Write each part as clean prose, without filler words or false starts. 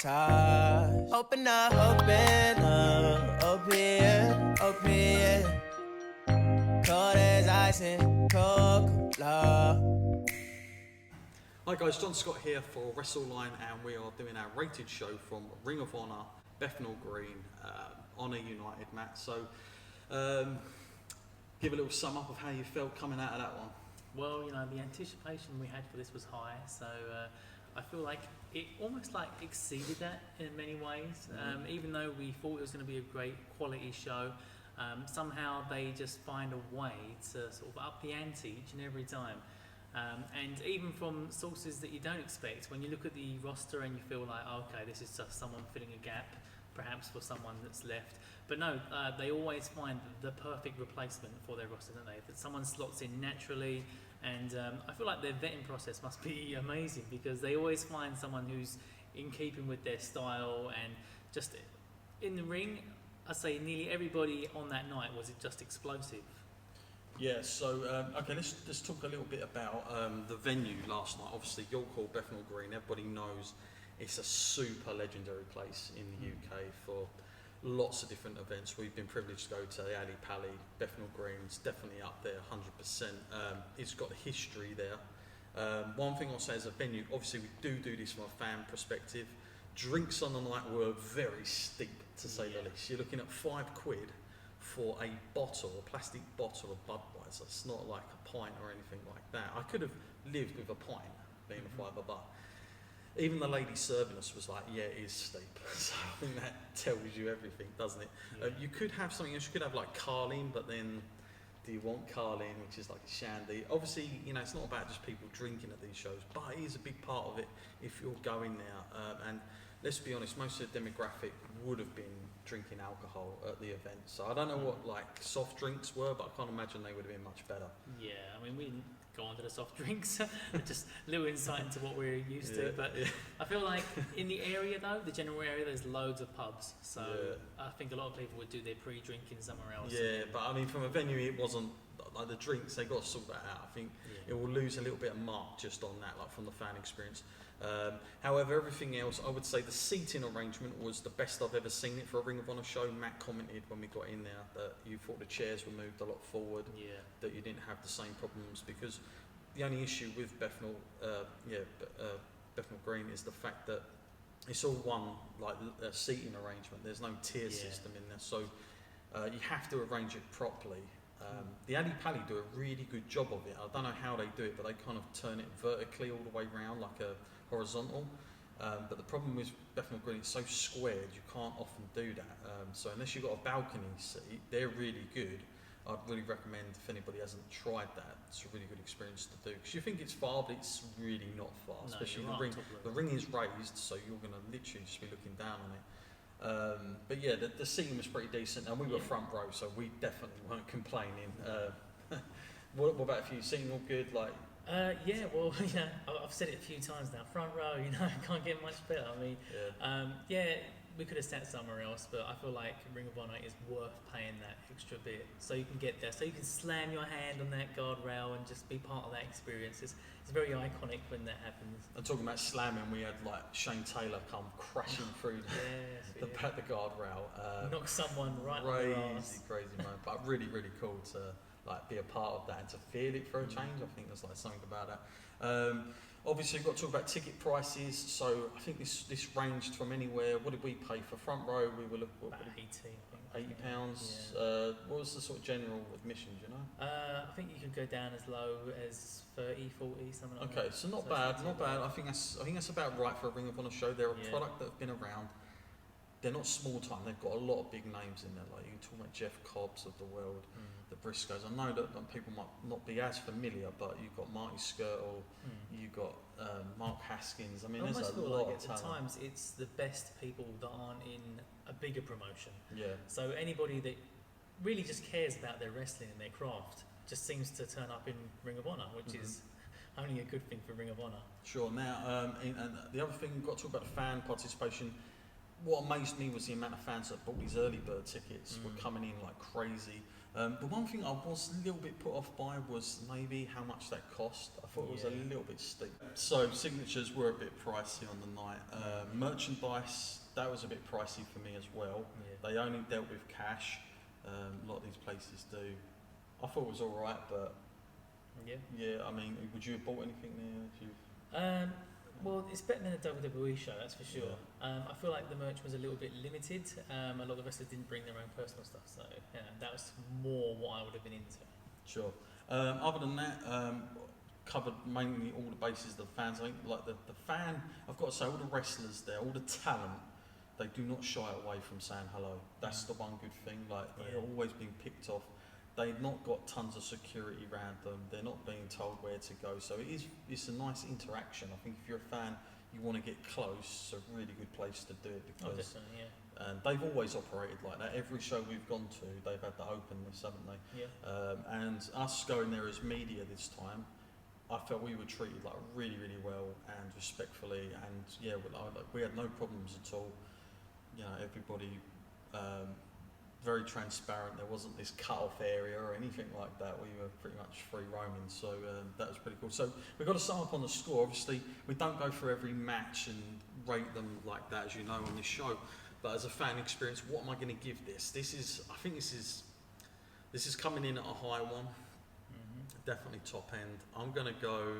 sabotage. Open up, open. Cold as ice and Coca-Cola. Hi guys, John Scott here for WrestleLine, and we are doing our rated show from Ring of Honor, Bethnal Green, Honor United, Matt. So, give a little sum up of how you felt coming out of that one. Well, you know, the anticipation we had for this was high, so I feel like it almost like exceeded that in many ways. Even though we thought it was going to be a great quality show, somehow they just find a way to sort of up the ante each and every time. And even from sources that you don't expect, when you look at the roster and you feel like, oh, okay, this is just someone filling a gap, perhaps for someone that's left. But no, they always find the perfect replacement for their roster, don't they? That someone slots in naturally, and I feel like their vetting process must be amazing, because they always find someone who's in keeping with their style, and just in the ring, I say nearly everybody on that night was just explosive. Yeah, so, okay, let's talk a little bit about the venue last night. Obviously, York Hall, Bethnal Green, everybody knows it's a super legendary place in the UK for lots of different events. We've been privileged to go to the Ali Pally, Bethnal Green's definitely up there, 100%. It's got a history there. One thing I'll say as a venue, obviously we do this from a fan perspective. Drinks on the night were very steep, to say the least. You're looking at £5 for a plastic bottle of Budweiser. It's not like a pint or anything like that. I could have lived with a pint being a £5, but even the lady serving us was like, yeah, it is steep. So I think that tells you everything, doesn't it? Yeah. You could have something else. You could have like Carling, but then do you want Carling, which is like a shandy? Obviously, you know, it's not about just people drinking at these shows, but it is a big part of it if you're going there. And let's be honest, most of the demographic would have been drinking alcohol at the event. So I don't know what like soft drinks were, but I can't imagine they would have been much better. Yeah, I mean, we didn't go on to the soft drinks, just a little insight into what we're used to. But I feel like in the area though, the general area, there's loads of pubs. So I think a lot of people would do their pre-drinking somewhere else. Yeah, but I mean, from a venue, it wasn't like the drinks, they got to sort that out. I think it will lose a little bit of mark just on that, like from the fan experience. However, everything else, I would say the seating arrangement was the best I've ever seen it for a Ring of Honor show. Matt commented when we got in there that you thought the chairs were moved a lot forward, that you didn't have the same problems, because the only issue with Bethnal Green is the fact that it's all one like seating arrangement. There's no tier system in there, so you have to arrange it properly. The Ali Pally do a really good job of it. I don't know how they do it, but they kind of turn it vertically all the way around, like a horizontal. But the problem with Bethnal Green, it's so squared, you can't often do that. So unless you've got a balcony seat, they're really good. I'd really recommend, if anybody hasn't tried that, it's a really good experience to do. Because you think it's far, but it's really not far. No, especially the ring. The ring is raised, so you're going to literally just be looking down on it. But yeah, the seating was pretty decent, and we were front row, so we definitely weren't complaining. What about a few seating all good? Like, yeah, well, yeah, I've said it a few times now. Front row, you know, can't get much better. I mean, we could have sat somewhere else, but I feel like Ring of Honor is worth paying that extra bit so you can get there, so you can slam your hand on that guardrail and just be part of that experience. It's very iconic when that happens. I'm talking about slamming. We had like Shane Taylor come crashing through the guardrail. Knock someone right on the ass. Crazy moment, but really, really cool to like be a part of that and to feel it for a change. I think there's like something about that. Obviously, we've got to talk about ticket prices. So I think this ranged from anywhere. What did we pay for front row? We were looking about £80. £80. What was the sort of general admission? Do you know? I think you could go down as low as 30, 40, something like that. Okay, so not bad. I think that's about right for a Ring of Honor show. They're a product that have been around. They're not small time. They've got a lot of big names in there. Like you can talk about Jeff Cobbs of the world, the Briscoes. I know that people might not be as familiar, but you've got Marty Skirtle, you've got Mark Haskins. I mean, there's a lot of talent. At times it's the best people that aren't in a bigger promotion. Yeah. So anybody that really just cares about their wrestling and their craft just seems to turn up in Ring of Honor, which is only a good thing for Ring of Honor. Sure. Now, and the other thing we've got to talk about the fan participation. What amazed me was the amount of fans that bought these early bird tickets were coming in like crazy. The one thing I was a little bit put off by was maybe how much that cost. I thought it was a little bit steep. So signatures were a bit pricey on the night. Merchandise, that was a bit pricey for me as well. Yeah. They only dealt with cash. A lot of these places do. I thought it was all right, but yeah. I mean, would you have bought anything there? Well, it's better than a WWE show, that's for sure. I feel like the merch was a little bit limited. A lot of the wrestlers didn't bring their own personal stuff, so that was more what I would have been into. Sure. Other than that, covered mainly all the bases of the fans. I think, like the fan, I've got to say, all the wrestlers there, all the talent, they do not shy away from saying hello. That's the one good thing. Like they're always being picked off. They've not got tons of security around them. They're not being told where to go. So it's a nice interaction. I think if you're a fan, you want to get close. It's a really good place to do it because they've always operated like that. Every show we've gone to, they've had the openness, haven't they? Yeah. And us going there as media this time, I felt we were treated like really, really well and respectfully. And yeah, we had no problems at all. You know, everybody. Very transparent. There wasn't this cut-off area or anything like that. We were pretty much free roaming, so that was pretty cool. So we've got to sum up on the score. Obviously, we don't go through every match and rate them like that, as you know, on this show. But as a fan experience, what am I going to give this? I think this is coming in at a high one. Definitely top end. I'm going to go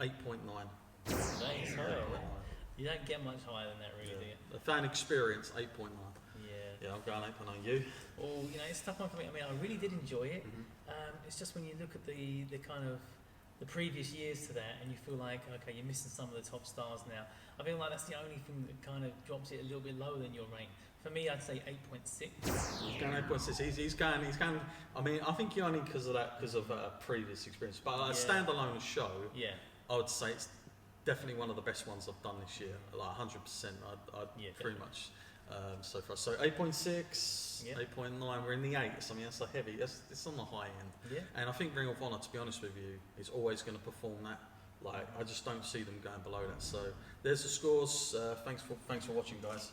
8.9. Nice, you don't get much higher than that, really, do you? The fan experience, 8.9. Yeah, I'm going 8.9. You? Well, it's a tough one for me. I mean, I really did enjoy it. It's just when you look at the kind of the previous years to that, and you feel like, okay, you're missing some of the top stars now. I feel like that's the only thing that kind of drops it a little bit lower than your rank. For me, I'd say 8.6. He's going 8.6. He's going. I mean, I think only because of previous experience. But a standalone show, I would say it's definitely one of the best ones I've done this year. Like 100%. I'd pretty much so far. So 8.6, 8.9. We're in the 8s. I mean, that's a heavy. It's on the high end. Yeah. And I think Ring of Honor, to be honest with you, is always going to perform that. Like I just don't see them going below that. So there's the scores. Thanks for watching, guys.